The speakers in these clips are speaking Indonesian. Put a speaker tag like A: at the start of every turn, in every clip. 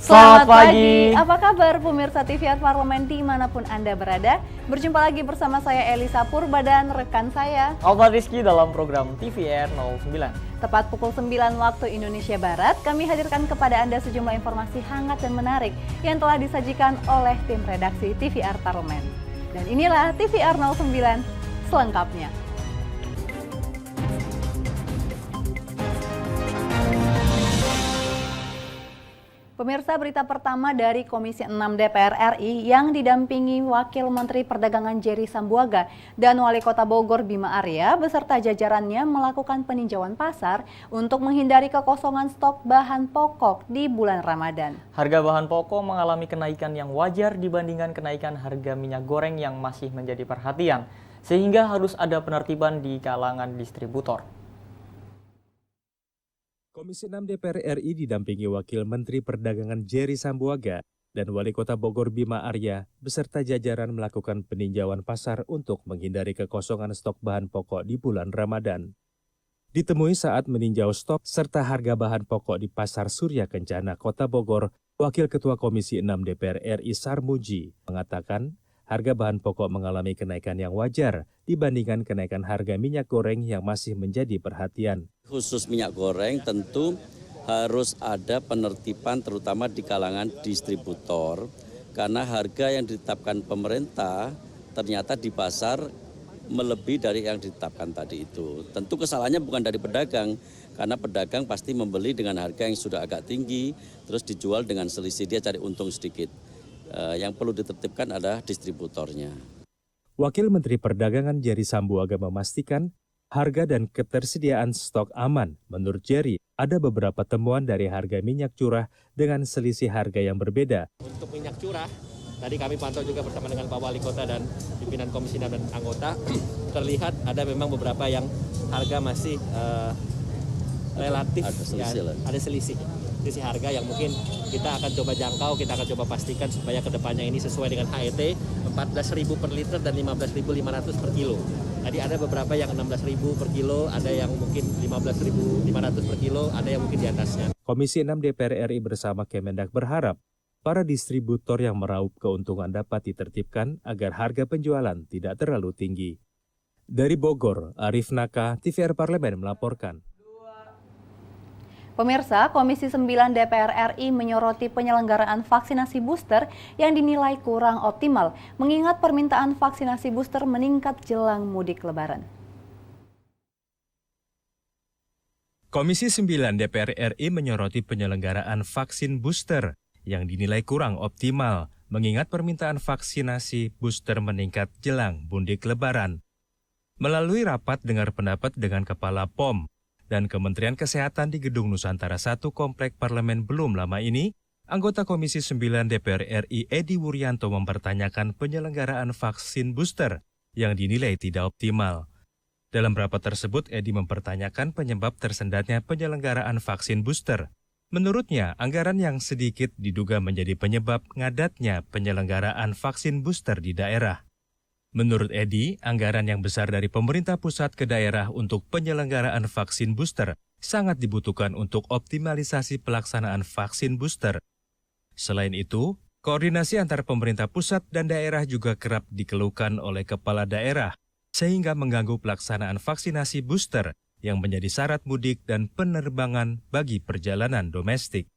A: Selamat pagi.
B: Apa kabar pemirsa TVR Parlemen dimanapun Anda berada? Berjumpa lagi bersama saya Elisa Purba dan rekan saya
A: Alfa Rizky dalam program TVR 09.
B: Tepat pukul 9 waktu Indonesia Barat, kami hadirkan kepada Anda sejumlah informasi hangat dan menarik yang telah disajikan oleh tim redaksi TVR Parlemen. Dan inilah TVR 09 selengkapnya. Pemirsa, berita pertama dari Komisi 6 DPR RI yang didampingi Wakil Menteri Perdagangan Jerry Sambuaga dan Wali Kota Bogor Bima Arya beserta jajarannya melakukan peninjauan pasar untuk menghindari kekosongan stok bahan pokok di bulan Ramadan.
A: Harga bahan pokok mengalami kenaikan yang wajar dibandingkan kenaikan harga minyak goreng yang masih menjadi perhatian, sehingga harus ada penertiban di kalangan distributor.
C: Komisi 6 DPR RI didampingi Wakil Menteri Perdagangan Jerry Sambuaga dan Wali Kota Bogor Bima Arya beserta jajaran melakukan peninjauan pasar untuk menghindari kekosongan stok bahan pokok di bulan Ramadan. Ditemui saat meninjau stok serta harga bahan pokok di Pasar Surya Kencana, Kota Bogor, Wakil Ketua Komisi 6 DPR RI Sarmuji mengatakan harga bahan pokok mengalami kenaikan yang wajar dibandingkan kenaikan harga minyak goreng yang masih menjadi perhatian.
D: Khusus minyak goreng tentu harus ada penertiban terutama di kalangan distributor karena harga yang ditetapkan pemerintah ternyata di pasar melebihi dari yang ditetapkan tadi itu. Tentu kesalahannya bukan dari pedagang karena pedagang pasti membeli dengan harga yang sudah agak tinggi terus dijual dengan selisih, dia cari untung sedikit. Yang perlu ditertibkan adalah distributornya.
C: Wakil Menteri Perdagangan Jerry Sambuaga memastikan harga dan ketersediaan stok aman. Menurut Jerry, ada beberapa temuan dari harga minyak curah dengan selisih harga yang berbeda.
E: Untuk minyak curah, tadi kami pantau juga bersama dengan Pak Wali Kota dan pimpinan Komisi 6 dan anggota, terlihat ada memang beberapa yang harga masih relatif ada selisih harga yang mungkin kita akan coba jangkau, kita akan coba pastikan supaya kedepannya ini sesuai dengan HET 14.000 per liter dan 15.500 per kilo. Tadi ada beberapa yang 16.000 per kilo, ada yang mungkin 15.500 per kilo, ada yang mungkin di atasnya.
C: Komisi 6 DPR RI bersama Kemendak berharap para distributor yang meraup keuntungan dapat ditertibkan agar harga penjualan tidak terlalu tinggi. Dari Bogor, Arif Naka, TVR Parlemen melaporkan.
B: Pemirsa, Komisi 9 DPR RI menyoroti penyelenggaraan vaksinasi booster yang dinilai kurang optimal, mengingat permintaan vaksinasi booster meningkat jelang mudik Lebaran.
C: Komisi 9 DPR RI menyoroti penyelenggaraan vaksin booster yang dinilai kurang optimal, mengingat permintaan vaksinasi booster meningkat jelang mudik Lebaran. Melalui rapat dengar pendapat dengan Kepala POM dan Kementerian Kesehatan di Gedung Nusantara 1 Komplek Parlemen belum lama ini, anggota Komisi 9 DPR RI Edi Wuryanto mempertanyakan penyelenggaraan vaksin booster yang dinilai tidak optimal. Dalam rapat tersebut, Edi mempertanyakan penyebab tersendatnya penyelenggaraan vaksin booster. Menurutnya, anggaran yang sedikit diduga menjadi penyebab ngadatnya penyelenggaraan vaksin booster di daerah. Menurut Edi, anggaran yang besar dari pemerintah pusat ke daerah untuk penyelenggaraan vaksin booster sangat dibutuhkan untuk optimalisasi pelaksanaan vaksin booster. Selain itu, koordinasi antar pemerintah pusat dan daerah juga kerap dikeluhkan oleh kepala daerah, sehingga mengganggu pelaksanaan vaksinasi booster yang menjadi syarat mudik dan penerbangan bagi perjalanan domestik.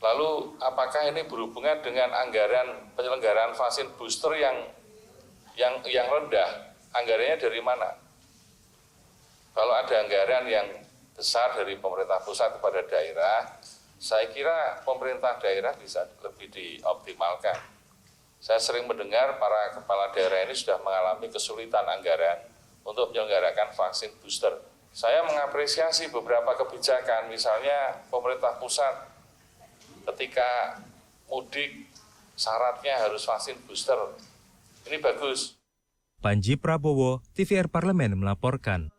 F: Lalu, apakah ini berhubungan dengan anggaran penyelenggaraan vaksin booster yang rendah? Anggarannya dari mana? Kalau ada anggaran yang besar dari pemerintah pusat kepada daerah, saya kira pemerintah daerah bisa lebih dioptimalkan. Saya sering mendengar para kepala daerah ini sudah mengalami kesulitan anggaran untuk menyelenggarakan vaksin booster. Saya mengapresiasi beberapa kebijakan, misalnya pemerintah pusat ketika mudik syaratnya harus vaksin booster. Ini bagus.
C: Panji Prabowo, TVR Parlemen melaporkan.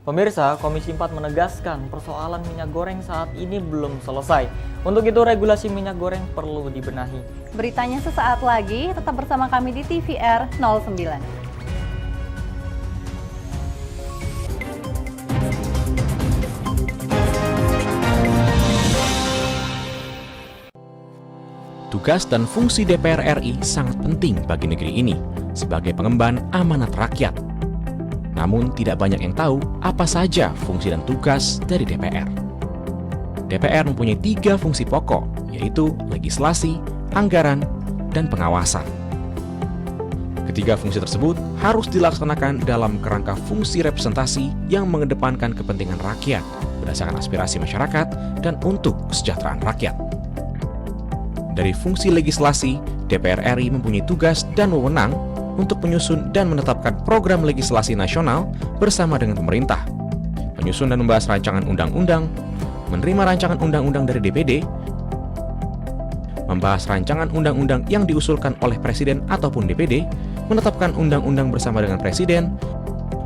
A: Pemirsa, Komisi 4 menegaskan persoalan minyak goreng saat ini belum selesai. Untuk itu, regulasi minyak goreng perlu dibenahi.
B: Beritanya sesaat lagi, tetap bersama kami di TVR 09.
G: tugas dan fungsi DPR RI sangat penting bagi negeri ini sebagai pengemban amanat rakyat. Namun tidak banyak yang tahu apa saja fungsi dan tugas dari DPR. DPR mempunyai 3 fungsi pokok, yaitu legislasi, anggaran, dan pengawasan. Ketiga fungsi tersebut harus dilaksanakan dalam kerangka fungsi representasi yang mengedepankan kepentingan rakyat berdasarkan aspirasi masyarakat dan untuk kesejahteraan rakyat. Dari fungsi legislasi, DPR RI mempunyai tugas dan wewenang untuk menyusun dan menetapkan program legislasi nasional bersama dengan pemerintah, menyusun dan membahas rancangan undang-undang, menerima rancangan undang-undang dari DPD, membahas rancangan undang-undang yang diusulkan oleh Presiden ataupun DPD, menetapkan undang-undang bersama dengan Presiden,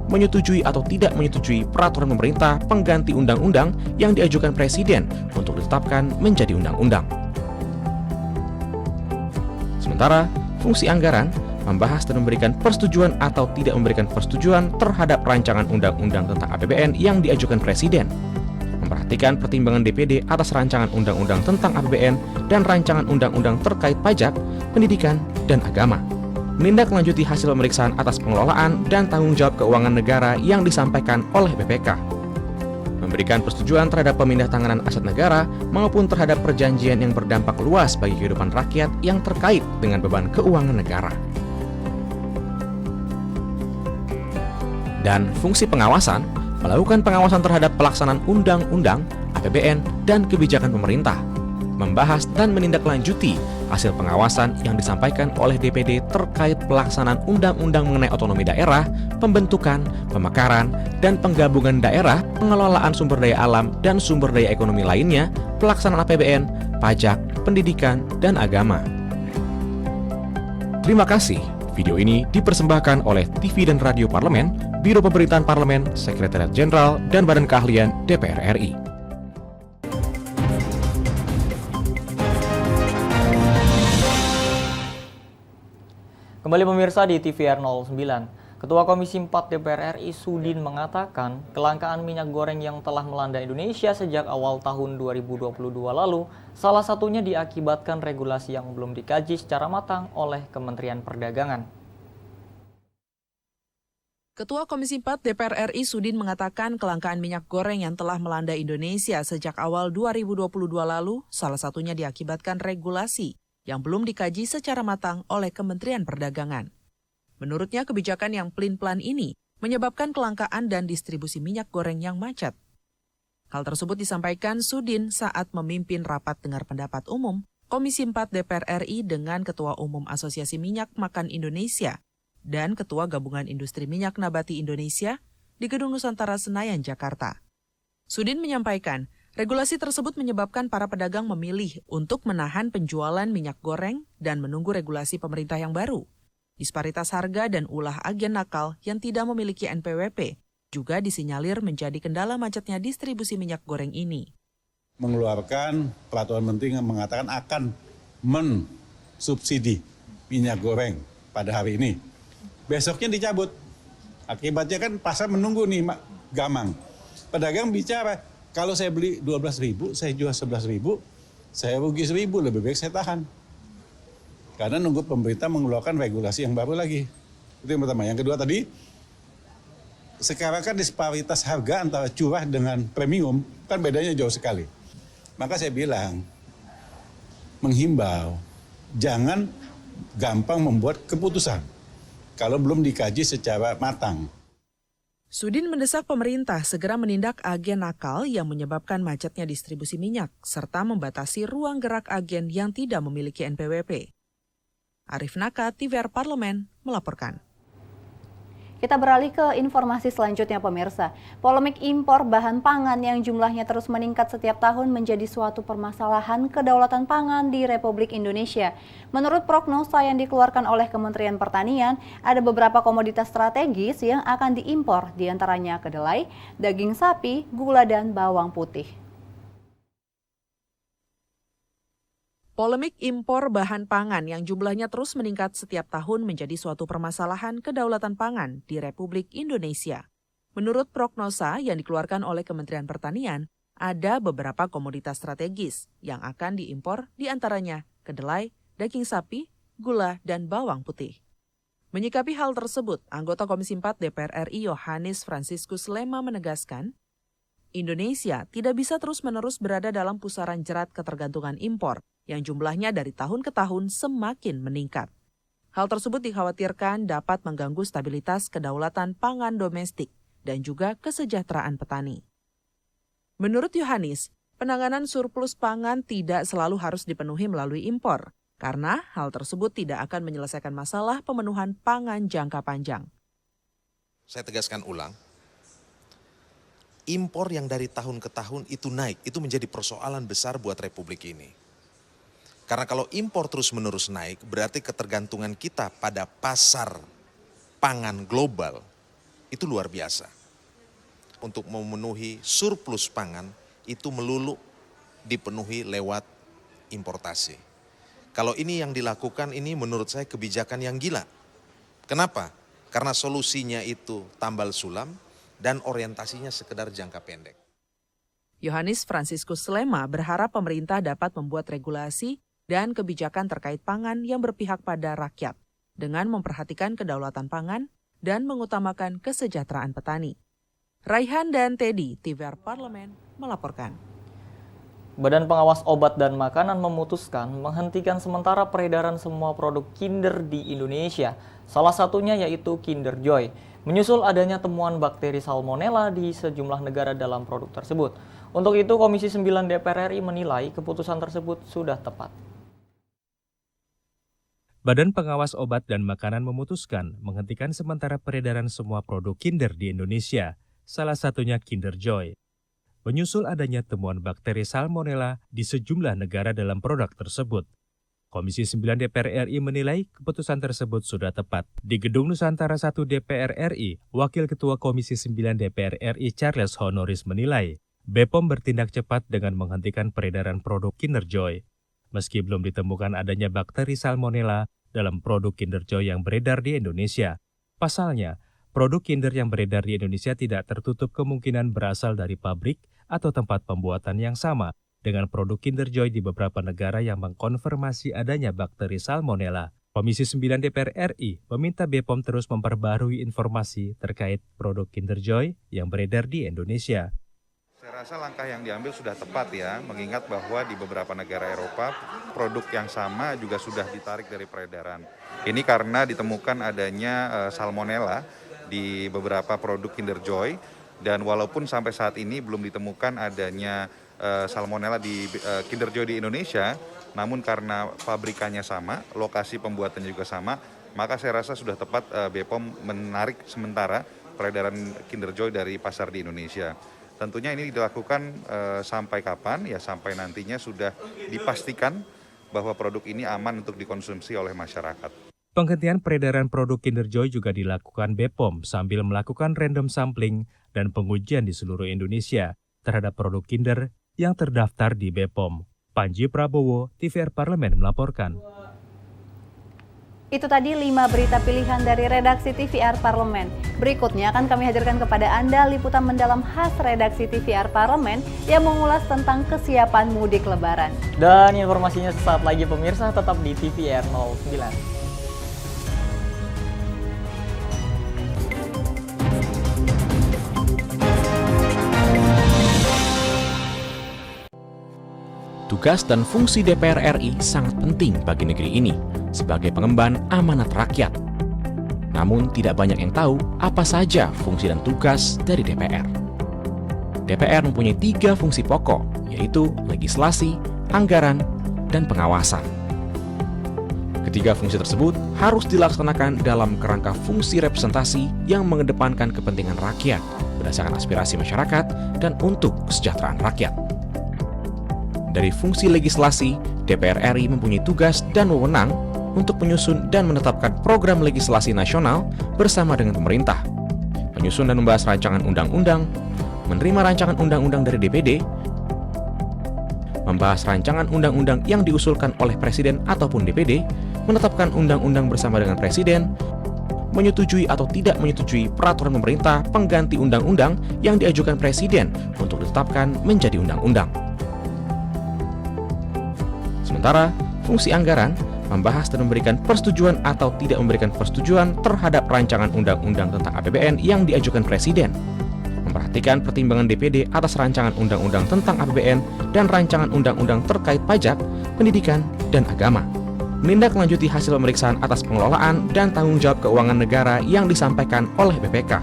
G: menyetujui atau tidak menyetujui peraturan pemerintah pengganti undang-undang yang diajukan Presiden untuk ditetapkan menjadi undang-undang. Sementara, fungsi anggaran membahas dan memberikan persetujuan atau tidak memberikan persetujuan terhadap rancangan undang-undang tentang APBN yang diajukan Presiden, memperhatikan pertimbangan DPD atas rancangan undang-undang tentang APBN dan rancangan undang-undang terkait pajak, pendidikan, dan agama, menindaklanjuti hasil pemeriksaan atas pengelolaan dan tanggung jawab keuangan negara yang disampaikan oleh BPK, memberikan persetujuan terhadap pemindah tanganan aset negara maupun terhadap perjanjian yang berdampak luas bagi kehidupan rakyat yang terkait dengan beban keuangan negara. Dan fungsi pengawasan, melakukan pengawasan terhadap pelaksanaan undang-undang, APBN, dan kebijakan pemerintah, membahas dan menindaklanjuti hasil pengawasan yang disampaikan oleh DPD terkait pelaksanaan undang-undang mengenai otonomi daerah, pembentukan, pemekaran, dan penggabungan daerah, pengelolaan sumber daya alam dan sumber daya ekonomi lainnya, pelaksanaan APBN, pajak, pendidikan, dan agama. Terima kasih. Video ini dipersembahkan oleh TV dan Radio Parlemen, Biro Pemerintahan Parlemen, Sekretariat Jenderal, dan Badan Keahlian DPR RI.
A: Kembali pemirsa di TVR 09, Ketua Komisi 4 DPR RI Sudin mengatakan kelangkaan minyak goreng yang telah melanda Indonesia sejak awal tahun 2022 lalu salah satunya diakibatkan regulasi yang belum dikaji secara matang oleh Kementerian Perdagangan.
H: Ketua Komisi 4 DPR RI Sudin mengatakan kelangkaan minyak goreng yang telah melanda Indonesia sejak awal 2022 lalu salah satunya diakibatkan regulasi yang belum dikaji secara matang oleh Kementerian Perdagangan. Menurutnya, kebijakan yang pelin-pelan ini menyebabkan kelangkaan dan distribusi minyak goreng yang macet. Hal tersebut disampaikan Sudin saat memimpin rapat dengar pendapat umum Komisi 4 DPR RI dengan Ketua Umum Asosiasi Minyak Makan Indonesia dan Ketua Gabungan Industri Minyak Nabati Indonesia di Gedung Nusantara Senayan, Jakarta. Sudin menyampaikan, regulasi tersebut menyebabkan para pedagang memilih untuk menahan penjualan minyak goreng dan menunggu regulasi pemerintah yang baru. Disparitas harga dan ulah agen nakal yang tidak memiliki NPWP juga disinyalir menjadi kendala macetnya distribusi minyak goreng ini.
I: Mengeluarkan peraturan menteri yang mengatakan akan mensubsidi minyak goreng pada hari ini. Besoknya dicabut. Akibatnya kan pasar menunggu nih, gamang. Pedagang bicara, kalau saya beli 12.000, saya jual 11.000, saya rugi 1.000, lebih baik saya tahan. Karena nunggu pemerintah mengeluarkan regulasi yang baru lagi. Itu yang pertama. Yang kedua tadi, sekarang kan disparitas harga antara curah dengan premium, kan bedanya jauh sekali. Maka saya bilang, menghimbau, jangan gampang membuat keputusan kalau belum dikaji secara matang.
H: Sudin mendesak pemerintah segera menindak agen nakal yang menyebabkan macetnya distribusi minyak, serta membatasi ruang gerak agen yang tidak memiliki NPWP. Arif Naka, TVR Parlemen, melaporkan.
B: Kita beralih ke informasi selanjutnya pemirsa. Polemik impor bahan pangan yang jumlahnya terus meningkat setiap tahun menjadi suatu permasalahan kedaulatan pangan di Republik Indonesia. Menurut prognosa yang dikeluarkan oleh Kementerian Pertanian, ada beberapa komoditas strategis yang akan diimpor, diantaranya kedelai, daging sapi, gula, dan bawang putih.
H: Polemik impor bahan pangan yang jumlahnya terus meningkat setiap tahun menjadi suatu permasalahan kedaulatan pangan di Republik Indonesia. Menurut prognosa yang dikeluarkan oleh Kementerian Pertanian, ada beberapa komoditas strategis yang akan diimpor, diantaranya kedelai, daging sapi, gula, dan bawang putih. Menyikapi hal tersebut, anggota Komisi 4 DPR RI Yohanis Franciscus Lema menegaskan, Indonesia tidak bisa terus-menerus berada dalam pusaran jerat ketergantungan impor yang jumlahnya dari tahun ke tahun semakin meningkat. Hal tersebut dikhawatirkan dapat mengganggu stabilitas kedaulatan pangan domestik dan juga kesejahteraan petani. Menurut Yohanis, penanganan surplus pangan tidak selalu harus dipenuhi melalui impor, karena hal tersebut tidak akan menyelesaikan masalah pemenuhan pangan jangka panjang.
J: Saya tegaskan ulang, impor yang dari tahun ke tahun itu naik, itu menjadi persoalan besar buat Republik ini. Karena kalau impor terus-menerus naik, berarti ketergantungan kita pada pasar pangan global itu luar biasa. Untuk memenuhi surplus pangan itu melulu dipenuhi lewat importasi. Kalau ini yang dilakukan ini menurut saya kebijakan yang gila. Kenapa? Karena solusinya itu tambal sulam dan orientasinya sekedar jangka pendek.
H: Yohanis Franciscus Lema berharap pemerintah dapat membuat regulasi dan kebijakan terkait pangan yang berpihak pada rakyat dengan memperhatikan kedaulatan pangan dan mengutamakan kesejahteraan petani. Raihan dan Teddy, TVR Parlemen, melaporkan.
A: Badan Pengawas Obat dan Makanan memutuskan menghentikan sementara peredaran semua produk Kinder di Indonesia, salah satunya yaitu Kinder Joy, menyusul adanya temuan bakteri Salmonella di sejumlah negara dalam produk tersebut. Untuk itu, Komisi 9 DPR RI menilai keputusan tersebut sudah tepat.
C: Badan Pengawas Obat dan Makanan memutuskan menghentikan sementara peredaran semua produk Kinder di Indonesia, salah satunya Kinder Joy, menyusul adanya temuan bakteri Salmonella di sejumlah negara dalam produk tersebut. Komisi 9 DPR RI menilai keputusan tersebut sudah tepat. Di Gedung Nusantara 1 DPR RI, Wakil Ketua Komisi 9 DPR RI Charles Honoris menilai, BPOM bertindak cepat dengan menghentikan peredaran produk Kinder Joy. Meski belum ditemukan adanya bakteri Salmonella dalam produk Kinder Joy yang beredar di Indonesia. Pasalnya, produk Kinder yang beredar di Indonesia tidak tertutup kemungkinan berasal dari pabrik atau tempat pembuatan yang sama dengan produk Kinder Joy di beberapa negara yang mengkonfirmasi adanya bakteri Salmonella. Komisi 9 DPR RI meminta BPOM terus memperbarui informasi terkait produk Kinder Joy yang beredar di Indonesia.
K: Saya rasa langkah yang diambil sudah tepat ya, mengingat bahwa di beberapa negara Eropa produk yang sama juga sudah ditarik dari peredaran. Ini karena ditemukan adanya Salmonella di beberapa produk Kinder Joy, dan walaupun sampai saat ini belum ditemukan adanya Salmonella di Kinder Joy di Indonesia, namun karena pabrikannya sama, lokasi pembuatannya juga sama, maka saya rasa sudah tepat BPOM menarik sementara peredaran Kinder Joy dari pasar di Indonesia. Tentunya ini dilakukan sampai kapan? Ya sampai nantinya sudah dipastikan bahwa produk ini aman untuk dikonsumsi oleh masyarakat.
C: Penghentian peredaran produk Kinder Joy juga dilakukan BPOM sambil melakukan random sampling dan pengujian di seluruh Indonesia terhadap produk Kinder yang terdaftar di BPOM. Panji Prabowo, TVR Parlemen melaporkan.
B: Itu tadi 5 berita pilihan dari redaksi TVR Parlemen. Berikutnya akan kami hadirkan kepada Anda liputan mendalam khas redaksi TVR Parlemen yang mengulas tentang kesiapan mudik Lebaran.
A: Dan informasinya sesaat lagi pemirsa, tetap di TVR 09.
G: Tugas dan fungsi DPR RI sangat penting bagi negeri ini sebagai pengemban amanat rakyat. Namun tidak banyak yang tahu apa saja fungsi dan tugas dari DPR. DPR mempunyai 3 fungsi pokok, yaitu legislasi, anggaran, dan pengawasan. Ketiga fungsi tersebut harus dilaksanakan dalam kerangka fungsi representasi yang mengedepankan kepentingan rakyat berdasarkan aspirasi masyarakat dan untuk kesejahteraan rakyat. Dari fungsi legislasi, DPR RI mempunyai tugas dan wewenang untuk menyusun dan menetapkan program legislasi nasional bersama dengan pemerintah, menyusun dan membahas rancangan undang-undang, menerima rancangan undang-undang dari DPD, membahas rancangan undang-undang yang diusulkan oleh Presiden ataupun DPD, menetapkan undang-undang bersama dengan Presiden, menyetujui atau tidak menyetujui peraturan pemerintah pengganti undang-undang yang diajukan Presiden untuk ditetapkan menjadi undang-undang. Sementara, fungsi anggaran membahas dan memberikan persetujuan atau tidak memberikan persetujuan terhadap rancangan undang-undang tentang APBN yang diajukan Presiden, memperhatikan pertimbangan DPD atas rancangan undang-undang tentang APBN dan rancangan undang-undang terkait pajak, pendidikan, dan agama, menindaklanjuti hasil pemeriksaan atas pengelolaan dan tanggung jawab keuangan negara yang disampaikan oleh BPK,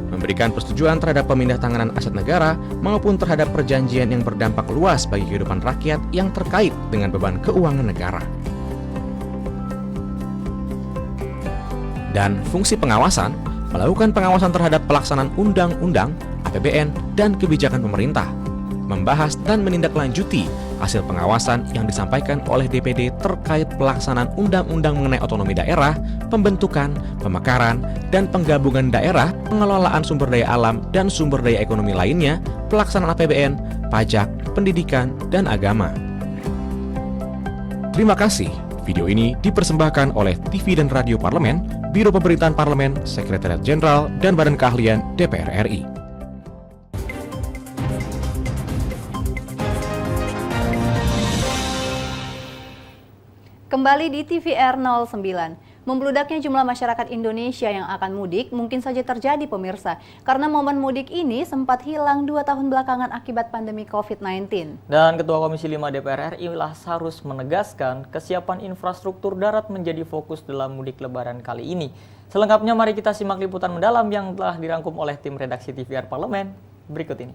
G: memberikan persetujuan terhadap pemindahantanganan aset negara maupun terhadap perjanjian yang berdampak luas bagi kehidupan rakyat yang terkait dengan beban keuangan negara. Dan fungsi pengawasan, melakukan pengawasan terhadap pelaksanaan undang-undang, APBN, dan kebijakan pemerintah, membahas dan menindaklanjuti hasil pengawasan yang disampaikan oleh DPD terkait pelaksanaan undang-undang mengenai otonomi daerah, pembentukan, pemekaran, dan penggabungan daerah, pengelolaan sumber daya alam dan sumber daya ekonomi lainnya, pelaksanaan APBN, pajak, pendidikan, dan agama. Terima kasih. Video ini dipersembahkan oleh TV dan Radio Parlemen, Biro Pemerintahan Parlemen, Sekretariat Jenderal, dan Badan Keahlian DPR RI.
B: Kembali di TVR 09. Membludaknya jumlah masyarakat Indonesia yang akan mudik mungkin saja terjadi pemirsa, karena momen mudik ini sempat hilang 2 tahun belakangan akibat pandemi COVID-19.
A: Dan Ketua Komisi 5 DPR RI Lazarus menegaskan kesiapan infrastruktur darat menjadi fokus dalam mudik lebaran kali ini. Selengkapnya mari kita simak liputan mendalam yang telah dirangkum oleh tim redaksi TVR Parlemen berikut ini.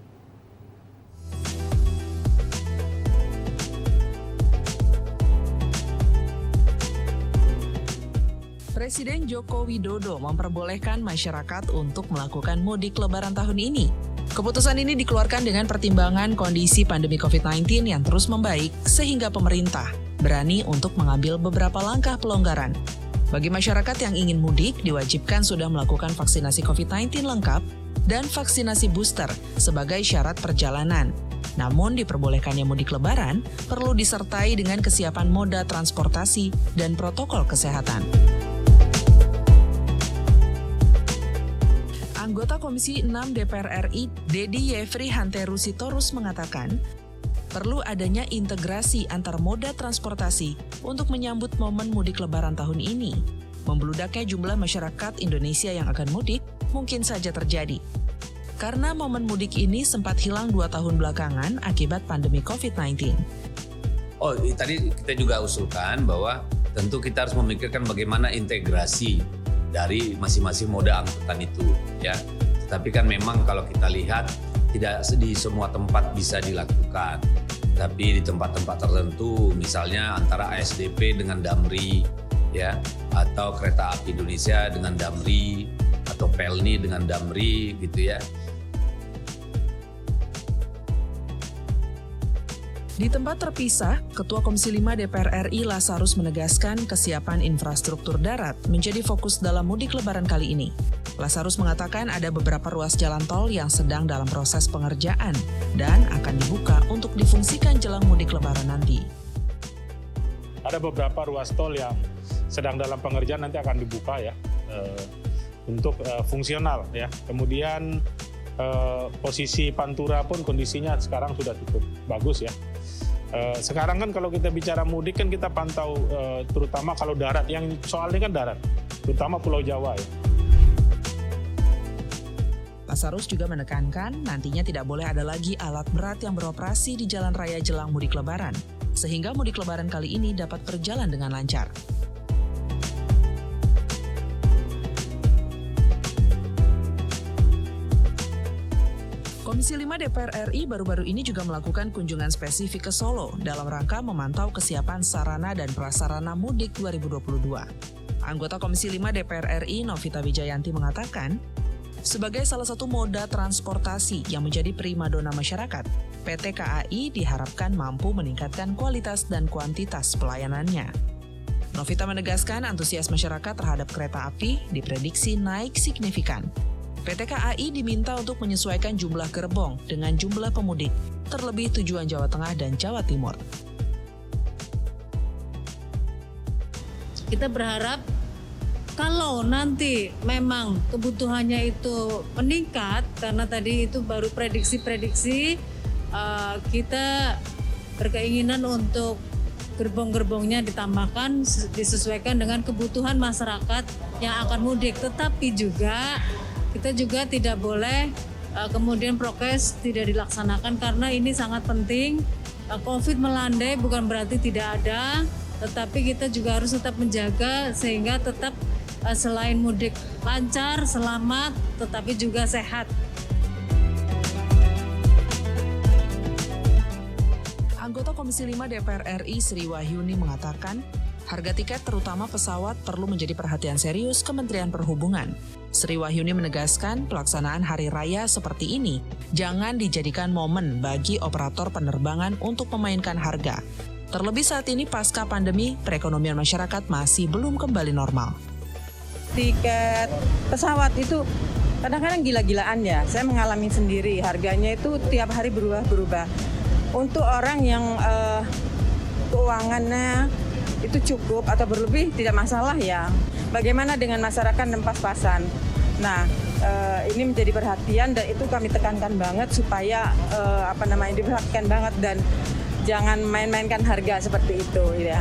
H: Presiden Joko Widodo memperbolehkan masyarakat untuk melakukan mudik lebaran tahun ini. Keputusan ini dikeluarkan dengan pertimbangan kondisi pandemi COVID-19 yang terus membaik, sehingga pemerintah berani untuk mengambil beberapa langkah pelonggaran. Bagi masyarakat yang ingin mudik, diwajibkan sudah melakukan vaksinasi COVID-19 lengkap dan vaksinasi booster sebagai syarat perjalanan. Namun diperbolehkannya mudik lebaran perlu disertai dengan kesiapan moda transportasi dan protokol kesehatan. Anggota Komisi 6 DPR RI, Dedi Yefri Hanteru Sitorus mengatakan, perlu adanya integrasi antar moda transportasi untuk menyambut momen mudik lebaran tahun ini. Membludaknya jumlah masyarakat Indonesia yang akan mudik mungkin saja terjadi. Karena momen mudik ini sempat hilang 2 tahun belakangan akibat pandemi COVID-19.
L: Oh, tadi kita juga usulkan bahwa tentu kita harus memikirkan bagaimana integrasi dari masing-masing moda angkutan itu, ya. Tetapi kan memang kalau kita lihat tidak di semua tempat bisa dilakukan. Tapi di tempat-tempat tertentu, misalnya antara ASDP dengan Damri, ya, atau Kereta Api Indonesia dengan Damri, atau Pelni dengan Damri, gitu ya.
H: Di tempat terpisah, Ketua Komisi 5 DPR RI Lazarus menegaskan kesiapan infrastruktur darat menjadi fokus dalam mudik lebaran kali ini. Lazarus mengatakan ada beberapa ruas jalan tol yang sedang dalam proses pengerjaan dan akan dibuka untuk difungsikan jelang mudik lebaran nanti.
M: Ada beberapa ruas tol yang sedang dalam pengerjaan nanti akan dibuka ya untuk fungsional ya. Kemudian posisi Pantura pun kondisinya sekarang sudah cukup bagus ya. Sekarang kan kalau kita bicara mudik kan kita pantau terutama kalau darat, yang soalnya kan darat, terutama Pulau Jawa ya.
H: Lazarus juga menekankan nantinya tidak boleh ada lagi alat berat yang beroperasi di jalan raya jelang mudik lebaran, sehingga mudik lebaran kali ini dapat berjalan dengan lancar. Komisi 5 DPR RI baru-baru ini juga melakukan kunjungan spesifik ke Solo dalam rangka memantau kesiapan sarana dan prasarana mudik 2022. Anggota Komisi 5 DPR RI Novita Wijayanti mengatakan, sebagai salah satu moda transportasi yang menjadi primadona masyarakat, PT KAI diharapkan mampu meningkatkan kualitas dan kuantitas pelayanannya. Novita menegaskan antusias masyarakat terhadap kereta api diprediksi naik signifikan. PT KAI diminta untuk menyesuaikan jumlah gerbong dengan jumlah pemudik, terlebih tujuan Jawa Tengah dan Jawa Timur.
N: Kita berharap kalau nanti memang kebutuhannya itu meningkat, karena tadi itu baru prediksi-prediksi, kita berkeinginan untuk gerbong-gerbongnya ditambahkan disesuaikan dengan kebutuhan masyarakat yang akan mudik. Tetapi juga kita juga tidak boleh kemudian prokes tidak dilaksanakan karena ini sangat penting. COVID melandai bukan berarti tidak ada, tetapi kita juga harus tetap menjaga sehingga tetap selain mudik lancar, selamat, tetapi juga sehat.
H: Anggota Komisi 5 DPR RI Sri Wahyuni mengatakan, harga tiket terutama pesawat perlu menjadi perhatian serius Kementerian Perhubungan. Sri Wahyuni menegaskan pelaksanaan hari raya seperti ini jangan dijadikan momen bagi operator penerbangan untuk memainkan harga. Terlebih saat ini pasca pandemi, perekonomian masyarakat masih belum kembali normal.
O: Tiket pesawat itu kadang-kadang gila-gilaan ya. Saya mengalami sendiri, harganya itu tiap hari berubah-berubah. Untuk orang yang keuangannya itu cukup atau berlebih tidak masalah ya. Bagaimana dengan masyarakat dan pas-pasan? Nah, ini menjadi perhatian dan itu kami tekankan banget supaya diperhatikan banget dan jangan main-mainkan harga seperti itu ya.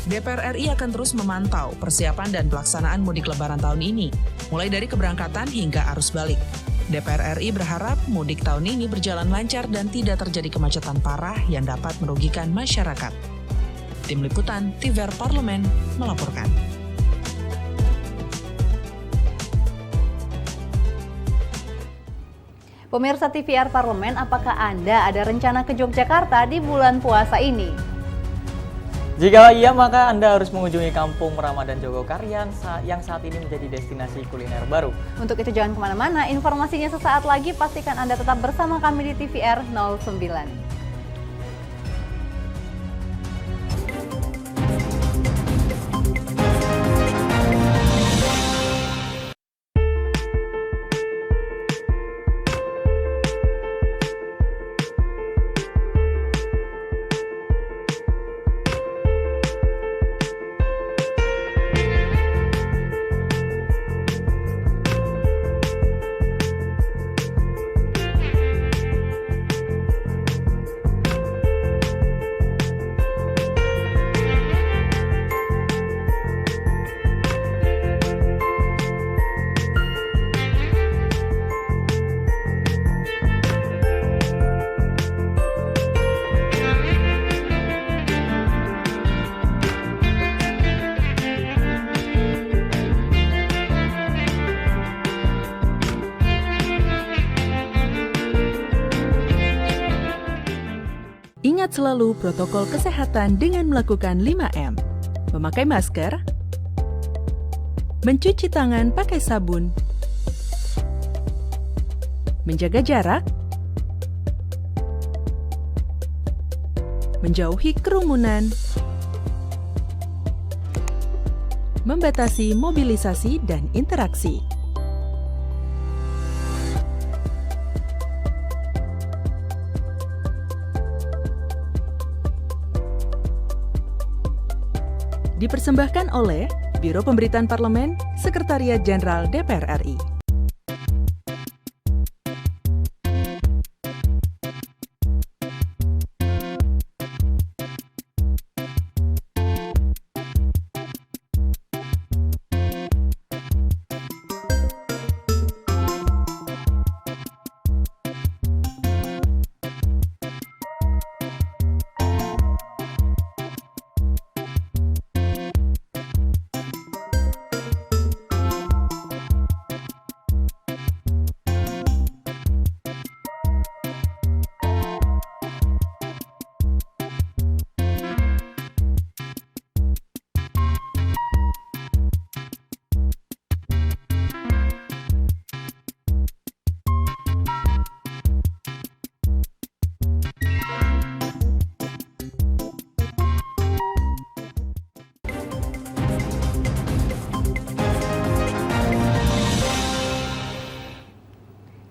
H: DPR RI akan terus memantau persiapan dan pelaksanaan mudik lebaran tahun ini, mulai dari keberangkatan hingga arus balik. DPR RI berharap mudik tahun ini berjalan lancar dan tidak terjadi kemacetan parah yang dapat merugikan masyarakat. Tim Liputan TVR Parlemen melaporkan.
B: Pemirsa TVR Parlemen, apakah Anda ada rencana ke Yogyakarta di bulan puasa ini?
A: Jika iya, maka Anda harus mengunjungi Kampung Ramadan Jogokarian yang saat ini menjadi destinasi kuliner baru.
B: Untuk itu jangan kemana-mana, informasinya sesaat lagi, pastikan Anda tetap bersama kami di TVR 09.
P: Ingat selalu protokol kesehatan dengan melakukan 5M. Memakai masker, mencuci tangan pakai sabun, menjaga jarak, menjauhi kerumunan, membatasi mobilisasi dan interaksi. Dipersembahkan oleh Biro Pemberitaan Parlemen, Sekretariat Jenderal DPR RI.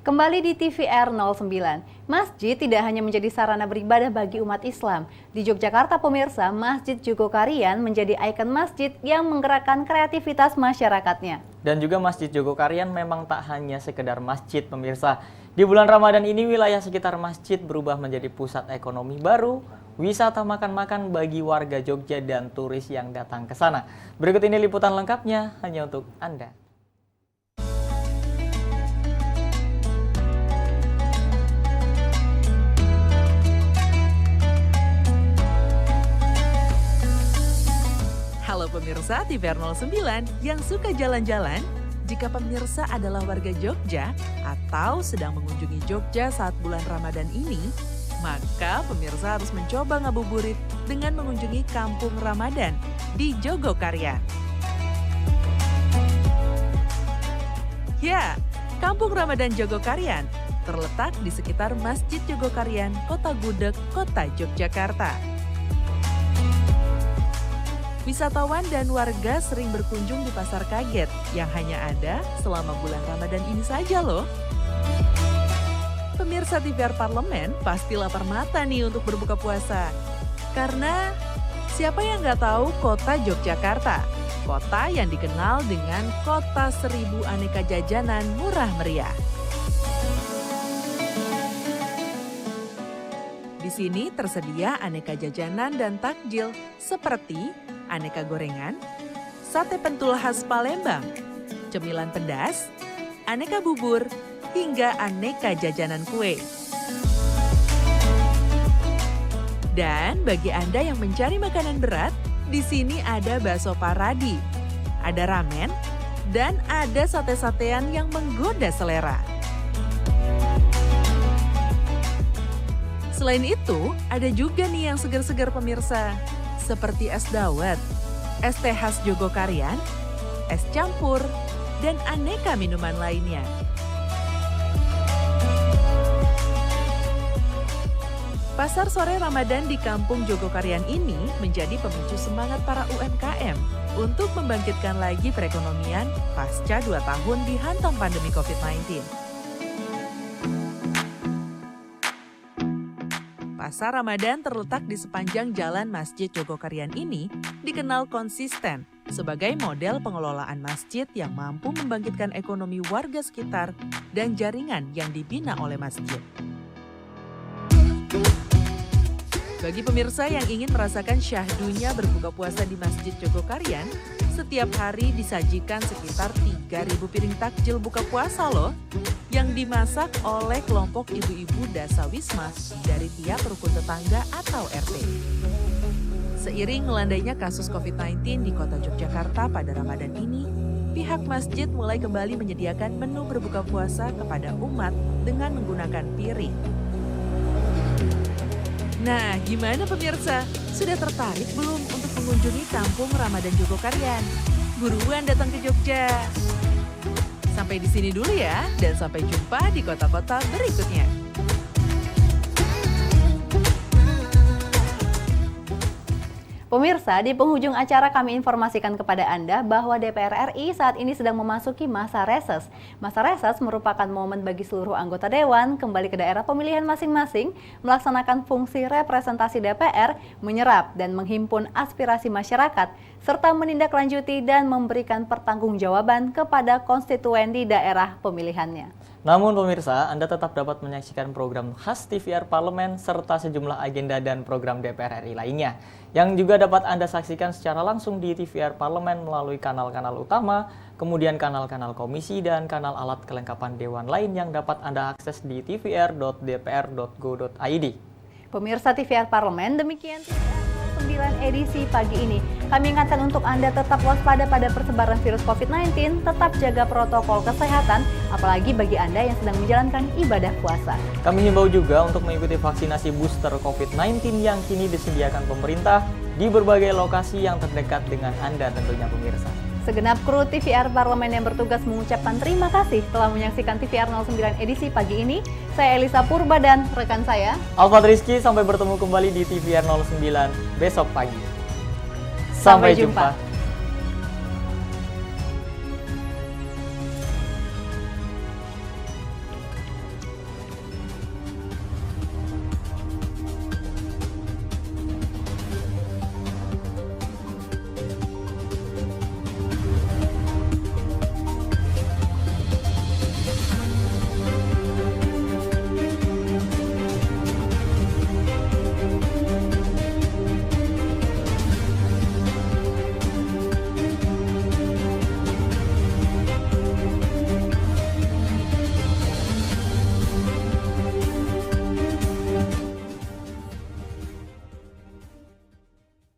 B: Kembali di TVR 09, masjid tidak hanya menjadi sarana beribadah bagi umat Islam. Di Yogyakarta, pemirsa, Masjid Jogokarian menjadi ikon masjid yang menggerakkan kreativitas masyarakatnya.
A: Dan juga Masjid Jogokarian memang tak hanya sekedar masjid, pemirsa. Di bulan Ramadan ini, wilayah sekitar masjid berubah menjadi pusat ekonomi baru, wisata makan-makan bagi warga Jogja dan turis yang datang ke sana. Berikut ini liputan lengkapnya hanya untuk Anda.
P: Halo pemirsa TVR 09 yang suka jalan-jalan. Jika pemirsa adalah warga Jogja atau sedang mengunjungi Jogja saat bulan Ramadan ini, maka pemirsa harus mencoba ngabuburit dengan mengunjungi Kampung Ramadan di Jogokarian. Ya, Kampung Ramadan Jogokarian terletak di sekitar Masjid Jogokarian, Kota Gudeg, Kota Yogyakarta. Wisatawan dan warga sering berkunjung di Pasar Kaget yang hanya ada selama bulan Ramadan ini saja loh. Pemirsa TVR Parlemen pasti lapar mata nih untuk berbuka puasa. Karena siapa yang nggak tahu kota Yogyakarta? Kota yang dikenal dengan kota 1000 aneka jajanan murah meriah. Di sini tersedia aneka jajanan dan takjil seperti aneka gorengan, sate pentul khas Palembang, cemilan pedas, aneka bubur, hingga aneka jajanan kue. Dan bagi Anda yang mencari makanan berat, di sini ada bakso paradi, ada ramen, dan ada sate-satean yang menggoda selera. Selain itu, ada juga nih yang segar-segar pemirsa, seperti es dawet, es teh khas Jogokarian, es campur, dan aneka minuman lainnya. Pasar sore Ramadan di Kampung Jogokarian ini menjadi pemicu semangat para UMKM untuk membangkitkan lagi perekonomian pasca 2 tahun dihantam pandemi COVID-19. Pasar Ramadan terletak di sepanjang jalan Masjid Jogokarian ini dikenal konsisten sebagai model pengelolaan masjid yang mampu membangkitkan ekonomi warga sekitar dan jaringan yang dibina oleh masjid. Bagi pemirsa yang ingin merasakan syahdunya berbuka puasa di Masjid Jogokarian, setiap hari disajikan sekitar 3.000 piring takjil buka puasa loh, yang dimasak oleh kelompok ibu-ibu dasawisma dari tiap rukun tetangga atau RT. Seiring melandainya kasus COVID-19 di kota Yogyakarta pada Ramadan ini, pihak masjid mulai kembali menyediakan menu berbuka puasa kepada umat dengan menggunakan piring. Nah, gimana pemirsa? Sudah tertarik belum untuk mengunjungi Kampung Ramadan Jogokarian? Buruan datang ke Jogja! Sampai di sini dulu ya, dan sampai jumpa di kota-kota berikutnya.
B: Pemirsa, di penghujung acara kami informasikan kepada Anda bahwa DPR RI saat ini sedang memasuki masa reses. Masa reses merupakan momen bagi seluruh anggota Dewan kembali ke daerah pemilihan masing-masing, melaksanakan fungsi representasi DPR, menyerap dan menghimpun aspirasi masyarakat, serta menindaklanjuti dan memberikan pertanggungjawaban kepada konstituen di daerah pemilihannya.
A: Namun pemirsa, Anda tetap dapat menyaksikan program khas TVR Parlemen serta sejumlah agenda dan program DPR RI lainnya yang juga dapat Anda saksikan secara langsung di TVR Parlemen melalui kanal-kanal utama, kemudian kanal-kanal komisi dan kanal alat kelengkapan dewan lain yang dapat Anda akses di tvr.dpr.go.id.
B: Pemirsa TVR Parlemen, demikian TVR 9 edisi pagi ini. Kami ingatkan untuk Anda tetap waspada pada persebaran virus COVID-19, tetap jaga protokol kesehatan, apalagi bagi Anda yang sedang menjalankan ibadah puasa.
A: Kami himbau juga untuk mengikuti vaksinasi booster COVID-19 yang kini disediakan pemerintah di berbagai lokasi yang terdekat dengan Anda tentunya pemirsa.
B: Segenap kru TVR Parlemen yang bertugas mengucapkan terima kasih telah menyaksikan TVR 09 edisi pagi ini. Saya Elisa Purba dan rekan saya
A: Alfat Rizky, sampai bertemu kembali di TVR 09 besok pagi. Sampai jumpa.